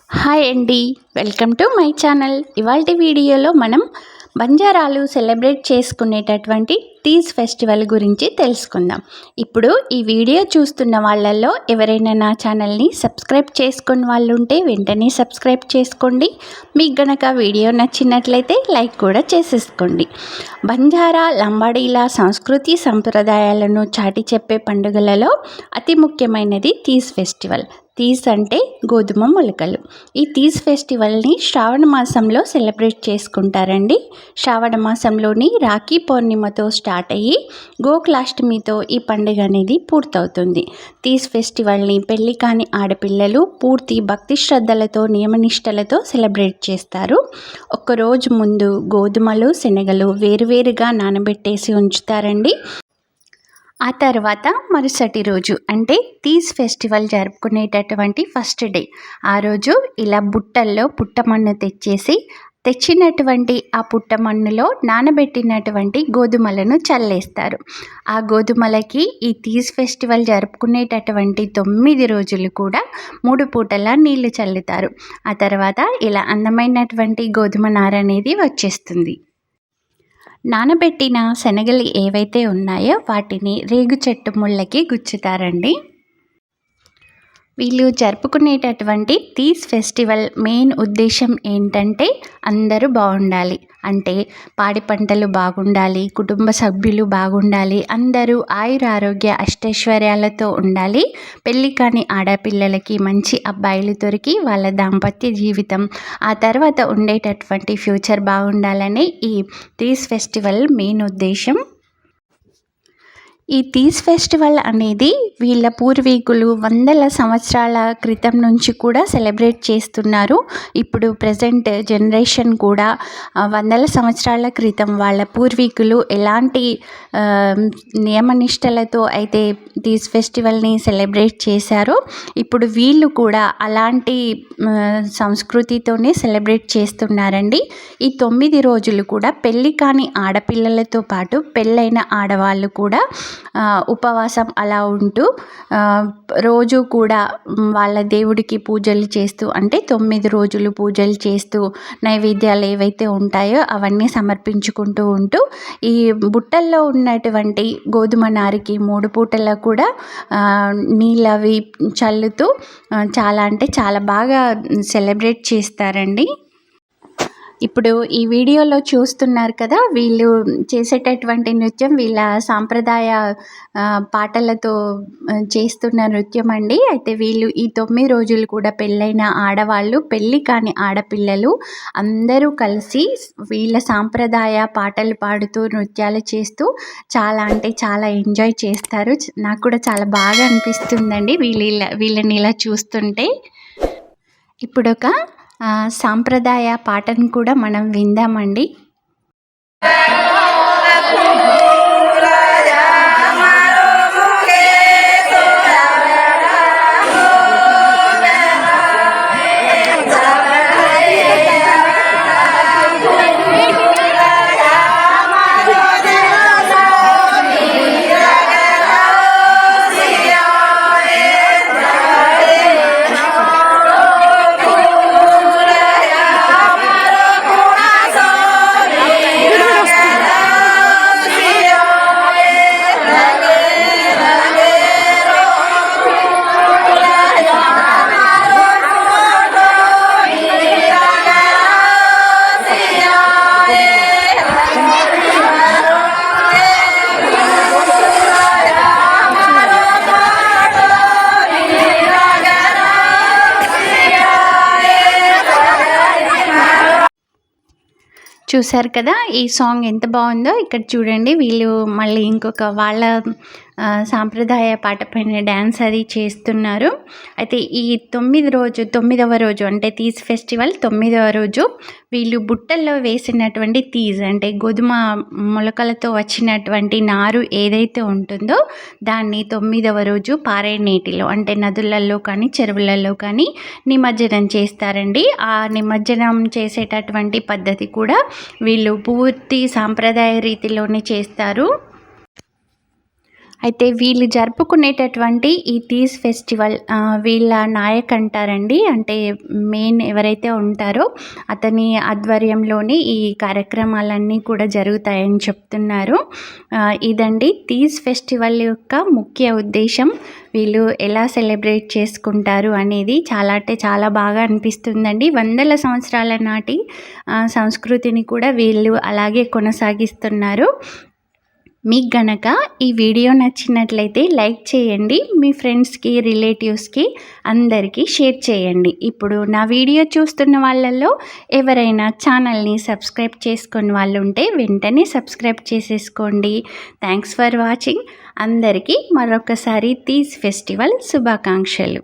Hi అండి, welcome to my channel. ఇవాల్టి వీడియోలో మనం బంజారాలు సెలబ్రేట్ చేసుకునేటటువంటి తీజ్ ఫెస్టివల్ గురించి తెలుసుకుందాం. ఇప్పుడు ఈ వీడియో చూస్తున్న వాళ్ళల్లో ఎవరైనా నా ఛానల్ని సబ్స్క్రైబ్ చేసుకుని వాళ్ళు ఉంటే వెంటనే సబ్స్క్రైబ్ చేసుకోండి. మీకు గనక వీడియో నచ్చినట్లయితే లైక్ కూడా చేసేసుకోండి. బంజారా లంబాడీల సంస్కృతి సంప్రదాయాలను చాటి చెప్పే పండుగలలో అతి ముఖ్యమైనది తీజ్ ఫెస్టివల్. తీజ్ అంటే గోధుమ మొలకలు. ఈ తీజ్ ఫెస్టివల్ని శ్రావణ మాసంలో సెలబ్రేట్ చేసుకుంటారండి. శ్రావణ మాసంలోని రాఖీ పౌర్ణిమతో స్టార్ట్ అయ్యి గోకులాష్టమితో ఈ పండుగ అనేది పూర్తవుతుంది. తీజ్ ఫెస్టివల్ని పెళ్లి కాని ఆడపిల్లలు పూర్తి భక్తి శ్రద్ధలతో నియమనిష్టలతో సెలబ్రేట్ చేస్తారు. ఒక్కరోజు ముందు గోధుమలు శనగలు వేరువేరుగా నానబెట్టేసి ఉంచుతారండి. ఆ తర్వాత మరుసటి రోజు అంటే తీజ్ ఫెస్టివల్ జరుపుకునేటటువంటి ఫస్ట్ డే ఆ రోజు ఇలా బుట్టల్లో పుట్టమన్ను తెచ్చినటువంటి ఆ పుట్టమన్నులో నానబెట్టినటువంటి గోధుమలను చల్లేస్తారు. ఆ గోధుమలకి ఈ తీజ్ ఫెస్టివల్ జరుపుకునేటటువంటి 9 రోజులు కూడా 3 పూటలా నీళ్లు చల్లుతారు. ఆ తర్వాత ఇలా అందమైనటువంటి గోధుమ నార అనేది వచ్చేస్తుంది. నానబెట్టిన శనగలు ఏవైతే ఉన్నాయో వాటిని రేగు చెట్టు ముళ్ళకి గుచ్చుతారండి. వీళ్ళు జరుపుకునేటటువంటి తీజ్ ఫెస్టివల్ మెయిన్ ఉద్దేశం ఏంటంటే అందరూ బాగుండాలి, అంటే పాడి పంటలు బాగుండాలి, కుటుంబ సభ్యులు బాగుండాలి, అందరూ ఆయురారోగ్య అష్టైశ్వర్యాలతో ఉండాలి, పెళ్ళి కాని ఆడపిల్లలకి మంచి అబ్బాయిలు దొరికి వాళ్ళ దాంపత్య జీవితం ఆ తర్వాత ఉండేటటువంటి ఫ్యూచర్ బాగుండాలని ఈ తీజ్ ఫెస్టివల్ మెయిన్ ఉద్దేశం. ఈ తీజ్ ఫెస్టివల్ అనేది వీళ్ళ పూర్వీకులు వందల సంవత్సరాల క్రితం నుంచి కూడా సెలబ్రేట్ చేస్తున్నారు. ఇప్పుడు ప్రజెంట్ జనరేషన్ కూడా వందల సంవత్సరాల క్రితం వాళ్ళ పూర్వీకులు ఎలాంటి నియమనిష్టలతో అయితే తీజ్ ఫెస్టివల్ని సెలబ్రేట్ చేశారో ఇప్పుడు వీళ్ళు కూడా అలాంటి సంస్కృతితోనే సెలబ్రేట్ చేస్తున్నారండి. ఈ 9 రోజులు కూడా పెళ్ళి కాని ఆడపిల్లలతో పాటు పెళ్ళైన ఆడవాళ్ళు కూడా ఉపవాసం అలా ఉంటూ రోజు కూడా వాళ్ళ దేవుడికి పూజలు చేస్తూ, అంటే 9 రోజులు పూజలు చేస్తూ నైవేద్యాలు ఏవైతే ఉంటాయో అవన్నీ సమర్పించుకుంటూ ఉంటూ ఈ బుట్టల్లో ఉన్నటువంటి గోధుమ నారికి 3 పూటలా కూడా నీళ్ళు అవి చల్లుతూ చాలా అంటే చాలా బాగా సెలబ్రేట్ చేస్తారండి. ఇప్పుడు ఈ వీడియోలో చూస్తున్నారు కదా, వీళ్ళు చేసేటటువంటి నృత్యం వీళ్ళ సాంప్రదాయ పాటలతో చేస్తున్న నృత్యం అండి. అయితే వీళ్ళు ఈ 9 రోజులు కూడా పెళ్ళైన ఆడవాళ్ళు పెళ్ళి కాని ఆడపిల్లలు అందరూ కలిసి వీళ్ళ సాంప్రదాయ పాటలు పాడుతూ నృత్యాలు చేస్తూ చాలా అంటే చాలా ఎంజాయ్ చేస్తారు. నాకు కూడా చాలా బాగా అనిపిస్తుందండి వీళ్ళని ఇలా చూస్తుంటే. ఇప్పుడొక సాంప్రదాయ పాటను కూడా మనం విందామండి. చూశారు కదా ఈ సాంగ్ ఎంత బాగుందో. ఇక్కడ చూడండి, వీళ్ళు మళ్ళీ ఇంకొక వాళ్ళ సాంప్రదాయ పాట పైన డ్యాన్స్ అది చేస్తున్నారు. అయితే ఈ 9వ రోజు అంటే తీజ్ ఫెస్టివల్ 9వ రోజు వీళ్ళు బుట్టల్లో వేసినటువంటి తీజ్ అంటే గోధుమ మొలకలతో వచ్చినటువంటి నారు ఏదైతే ఉంటుందో దాన్ని 9వ రోజు పారే నీటిలో అంటే నదులలో కానీ చెరువులలో కానీ నిమజ్జనం చేస్తారండి. ఆ నిమజ్జనం చేసేటటువంటి పద్ధతి కూడా వీళ్ళు పూర్తి సాంప్రదాయ రీతిలోనే చేస్తారు. అయితే వీళ్ళు జరుపుకునేటటువంటి ఈ తీజ్ ఫెస్టివల్ వీళ్ళ నాయక్ అంటారండి. అంటే మెయిన్ ఎవరైతే ఉంటారో అతని ఆధ్వర్యంలోనే ఈ కార్యక్రమాలన్నీ కూడా జరుగుతాయని చెప్తున్నారు. ఇదండి తీజ్ ఫెస్టివల్ యొక్క ముఖ్య ఉద్దేశం. వీళ్ళు ఎలా సెలబ్రేట్ చేసుకుంటారు అనేది చాలా అంటే చాలా బాగా అనిపిస్తుందండి. వందల సంవత్సరాల నాటి సంస్కృతిని కూడా వీళ్ళు అలాగే కొనసాగిస్తున్నారు. మీకు గనక ఈ వీడియో నచ్చినట్లయితే లైక్ చేయండి, మీ ఫ్రెండ్స్కి రిలేటివ్స్కి అందరికీ షేర్ చేయండి. ఇప్పుడు నా వీడియో చూస్తున్న వాళ్ళల్లో ఎవరైనా ఛానల్ని సబ్స్క్రైబ్ చేసుకుని వాళ్ళు ఉంటే వెంటనే సబ్స్క్రైబ్ చేసేసుకోండి. Thanks for watching. అందరికీ మరొకసారి తీజ్ ఫెస్టివల్ శుభాకాంక్షలు.